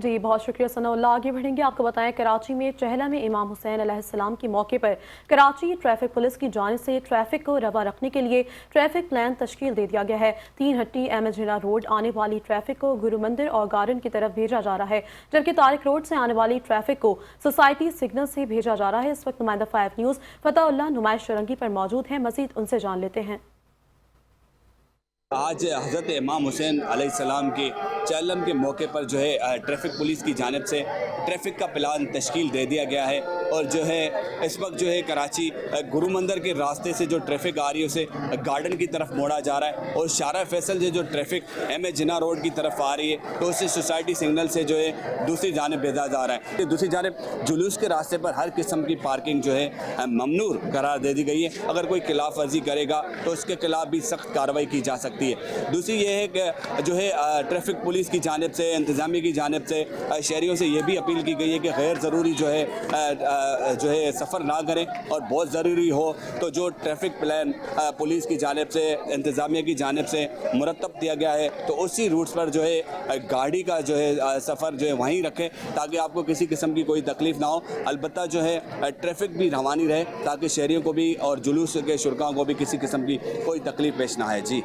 जी बहुत शुक्रिया सनाउल्लाह। आगे बढ़ेंगे, आपको बताएं कराची में चहला में इमाम हुसैन अलैहिस्सलाम के मौके पर कराची ट्रैफिक पुलिस की जानिब से ट्रैफिक को रवा रखने के लिए ट्रैफिक प्लान तश्कील दे दिया गया है। 3 हट्टी अहमद जिना रोड आने वाली ट्रैफिक को गुरु मंदिर और गार्डन की तरफ भेजा जा रहा है, जबकि तारिक रोड से आने वाली ट्रैफिक को सोसाइटी सिग्नल से भेजा जा रहा है। इस वक्त नुमाइंदा 5 न्यूज़ फतहुल्लाह नुमाइश चौरंगी पर मौजूद हैं, मजीद उनसे जान लेते हैं। आज हज़रत इमाम हुसैन अलैहिस्सलाम के चहलम के मौके पर जो है ट्रैफिक पुलिस की जानिब से ट्रैफिक का प्लान तश्कील दे दिया गया है। और जो है इस वक्त जो है कराची गुरु मंदिर के रास्ते से जो ट्रैफिक आ रही है उसे गार्डन की तरफ मोड़ा जा रहा है, और शारा फैसल से जो ट्रैफिक अहमद जिना रोड की तरफ आ रही है तो उसे सोसाइटी सिग्नल से जो है दूसरी जानिब भेजा जा रहा है। दूसरी जानिब जुलूस के रास्ते पर हर किस्म की पार्किंग जो है ममनूर करार दे दी गई है। अगर कोई खिलाफ वर्जी करेगा तो उसके खिलाफ भी सख्त कार्रवाई की जा सकती है। दूसरी ये है कि जो है ट्रैफिक पुलिस की जानिब से, इंतजामिया की जानिब से शहरियों से ये भी अपील की गई है कि गैर ज़रूरी जो है सफ़र ना करें, और बहुत ज़रूरी हो तो जो ट्रैफिक प्लान पुलिस की जानिब से, इंतजामिया की जानिब से मुरतब किया गया है तो उसी रूट्स पर जो है गाड़ी का जो है सफ़र जो है वहीं रखें, ताकि आपको किसी किस्म की कोई तकलीफ़ ना हो। अलबत्ता जो है ट्रैफिक भी रवानी रहे, ताकि शहरियों को भी और जुलूस के शुरकाओं को भी किसी किस्म की कोई तकलीफ़ पेश ना आए। जी।